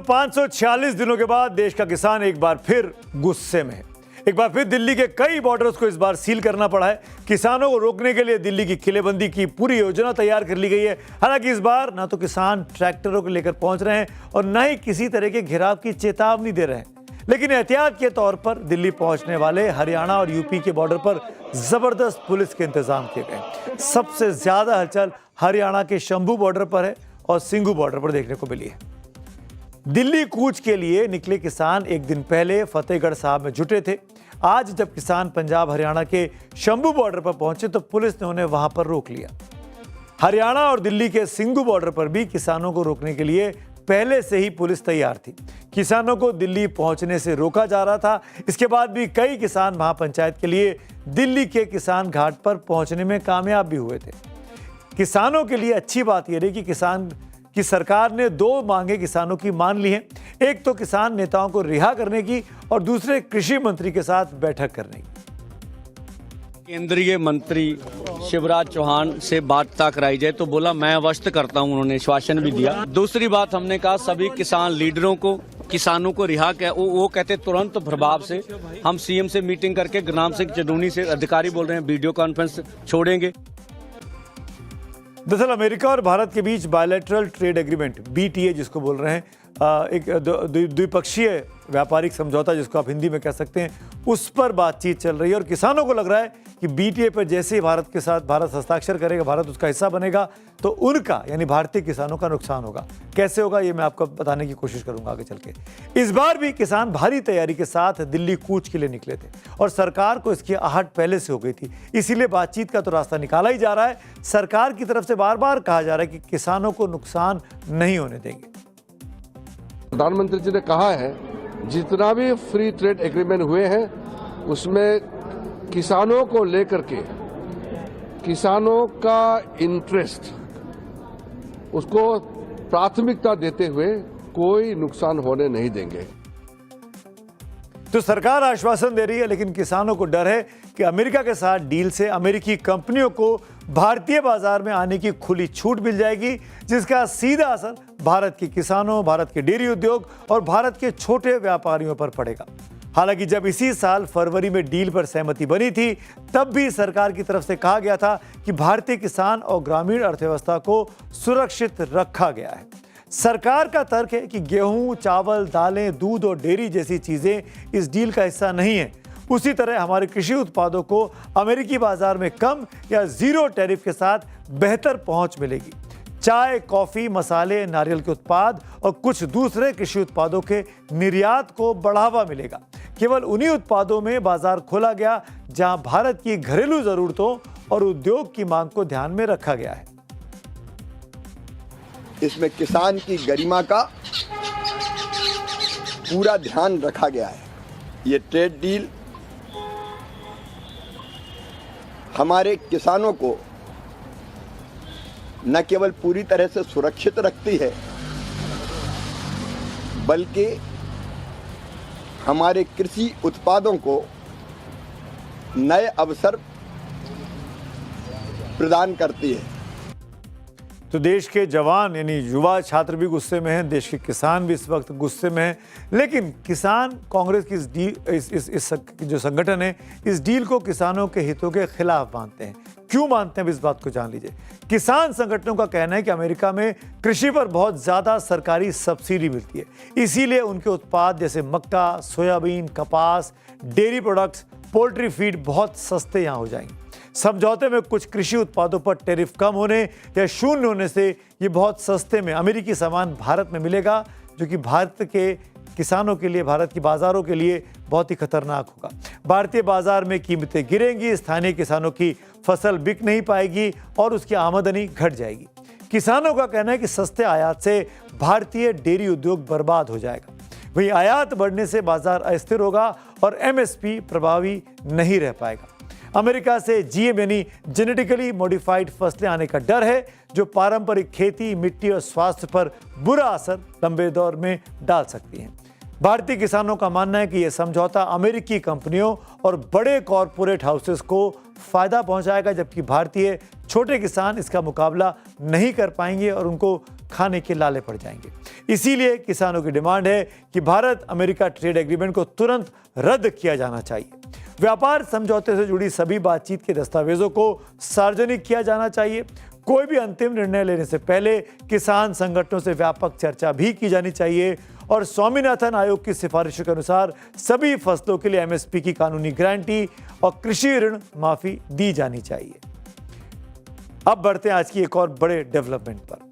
546 दिनों के बाद देश का किसान एक बार फिर गुस्से में है। एक बार फिर दिल्ली के कई बॉर्डर्स को इस बार सील करना पड़ा है। किसानों को रोकने के लिए दिल्ली की किलेबंदी की पूरी योजना तैयार कर ली गई है। हालांकि इस बार ना तो किसान ट्रैक्टरों को लेकर पहुंच रहे हैं और न ही किसी तरह के घेराव की चेतावनी दे रहे हैं, लेकिन एहतियात के तौर पर दिल्ली पहुंचने वाले हरियाणा और यूपी के बॉर्डर पर जबरदस्त पुलिस के इंतजाम किए गए। सबसे ज्यादा हलचल हरियाणा के शंभू बॉर्डर पर है और सिंघू बॉर्डर पर देखने को मिली है। दिल्ली कूच के लिए निकले किसान एक दिन पहले फतेहगढ़ साहब में जुटे थे। आज जब किसान पंजाब हरियाणा के शंभू बॉर्डर पर पहुंचे तो पुलिस ने उन्हें वहां पर रोक लिया। हरियाणा और दिल्ली के सिंघू बॉर्डर पर भी किसानों को रोकने के लिए पहले से ही पुलिस तैयार थी। किसानों को दिल्ली पहुंचने से रोका जा रहा था। इसके बाद भी कई किसान महापंचायत के लिए दिल्ली के किसान घाट पर पहुंचने में कामयाब भी हुए थे। किसानों के लिए अच्छी बात यह रही कि किसान की सरकार ने दो मांगे किसानों की मान ली हैं। एक तो किसान नेताओं को रिहा करने की और दूसरे कृषि मंत्री के साथ बैठक करने की। केंद्रीय मंत्री शिवराज चौहान से वार्ता कराई जाए तो बोला मैं अवश्य करता हूं, उन्होंने आश्वासन भी दिया। दूसरी बात हमने कहा सभी किसान लीडरों को किसानों को रिहा किया। वो कहते तुरंत प्रभाव से हम सीएम से मीटिंग करके गुरनाम सिंह चडूनी से अधिकारी बोल रहे हैं वीडियो कॉन्फ्रेंस छोड़ेंगे। दरअसल अमेरिका और भारत के बीच बायलैटरल ट्रेड एग्रीमेंट BTA जिसको बोल रहे हैं, एक द्विपक्षीय व्यापारिक समझौता जिसको आप हिंदी में कह सकते हैं, उस पर बातचीत चल रही है और किसानों को लग रहा है कि BTA पर जैसे ही भारत के साथ भारत हस्ताक्षर करेगा, भारत उसका हिस्सा बनेगा, तो उनका यानी भारतीय किसानों का नुकसान होगा। कैसे होगा ये मैं आपको बताने की कोशिश करूंगा आगे चल के। इस बार भी किसान भारी तैयारी के साथ दिल्ली कूच के लिए निकले थे और सरकार को इसकी आहट पहले से हो गई थी, इसीलिए बातचीत का तो रास्ता निकाला ही जा रहा है। सरकार की तरफ से बार बार कहा जा रहा है कि किसानों को नुकसान नहीं होने देंगे। प्रधानमंत्री जी ने कहा है जितना भी फ्री ट्रेड एग्रीमेंट हुए हैं उसमें किसानों को लेकर के किसानों का इंटरेस्ट उसको प्राथमिकता देते हुए कोई नुकसान होने नहीं देंगे। तो सरकार आश्वासन दे रही है, लेकिन किसानों को डर है कि अमेरिका के साथ डील से अमेरिकी कंपनियों को भारतीय बाजार में आने की खुली छूट मिल जाएगी, जिसका सीधा असर भारत के किसानों, भारत के डेयरी उद्योग और भारत के छोटे व्यापारियों पर पड़ेगा। हालांकि जब इसी साल फरवरी में डील पर सहमति बनी थी, तब भी सरकार की तरफ से कहा गया था कि भारतीय किसान और ग्रामीण अर्थव्यवस्था को सुरक्षित रखा गया है। सरकार का तर्क है कि गेहूं, चावल, दालें, दूध और डेयरी जैसी चीजें इस डील का हिस्सा नहीं है। उसी तरह हमारे कृषि उत्पादों को अमेरिकी बाजार में कम या जीरो टैरिफ के साथ बेहतर पहुंच मिलेगी। चाय, कॉफी, मसाले, नारियल के उत्पाद और कुछ दूसरे कृषि उत्पादों के निर्यात को बढ़ावा मिलेगा। केवल उन्हीं उत्पादों में बाजार खोला गया जहां भारत की घरेलू जरूरतों और उद्योग की मांग को ध्यान में रखा गया है। इसमें किसान की गरिमा का पूरा ध्यान रखा गया है। ये ट्रेड डील हमारे किसानों को न केवल पूरी तरह से सुरक्षित रखती है, बल्कि हमारे कृषि उत्पादों को नए अवसर प्रदान करती है। तो देश के जवान यानी युवा छात्र भी गुस्से में हैं, देश के किसान भी इस वक्त गुस्से में हैं, लेकिन किसान कांग्रेस की इस जो संगठन है इस डील को किसानों के हितों के खिलाफ मानते हैं। क्यों मानते हैं इस बात को जान लीजिए। किसान संगठनों का कहना है कि अमेरिका में कृषि पर बहुत ज्यादा सरकारी सब्सिडी मिलती है, इसीलिए उनके उत्पाद जैसे मक्का, सोयाबीन, कपास, डेयरी प्रोडक्ट्स, पोल्ट्री फीड बहुत सस्ते यहाँ हो जाएंगे। समझौते में कुछ कृषि उत्पादों पर टैरिफ कम होने या शून्य होने से ये बहुत सस्ते में अमेरिकी सामान भारत में मिलेगा, जो कि भारत के किसानों के लिए, भारत की बाजारों के लिए बहुत ही खतरनाक होगा। भारतीय बाजार में कीमतें गिरेंगी, स्थानीय किसानों की फसल बिक नहीं पाएगी और उसकी आमदनी घट जाएगी। किसानों का कहना है कि सस्ते आयात से भारतीय डेयरी उद्योग बर्बाद हो जाएगा। वहीं आयात बढ़ने से बाजार अस्थिर होगा और MSP प्रभावी नहीं रह पाएगा। अमेरिका से GM यानी जेनेटिकली मॉडिफाइड फसलें आने का डर है, जो पारंपरिक खेती, मिट्टी और स्वास्थ्य पर बुरा असर लंबे दौर में डाल सकती हैं। भारतीय किसानों का मानना है कि यह समझौता अमेरिकी कंपनियों और बड़े कॉरपोरेट हाउसेस को फायदा पहुंचाएगा, जबकि भारतीय छोटे किसान इसका मुकाबला नहीं कर पाएंगे और उनको खाने के लाले पड़ जाएंगे। इसीलिए किसानों की डिमांड है कि भारत अमेरिका ट्रेड एग्रीमेंट को तुरंत रद्द किया जाना चाहिए। व्यापार समझौते से जुड़ी सभी बातचीत के दस्तावेजों को सार्वजनिक किया जाना चाहिए। कोई भी अंतिम निर्णय लेने से पहले किसान संगठनों से व्यापक चर्चा भी की जानी चाहिए और स्वामीनाथन आयोग की सिफारिशों के अनुसार सभी फसलों के लिए एमएसपी की कानूनी गारंटी और कृषि ऋण माफी दी जानी चाहिए। अब बढ़ते हैं आज की एक और बड़े डेवलपमेंट पर।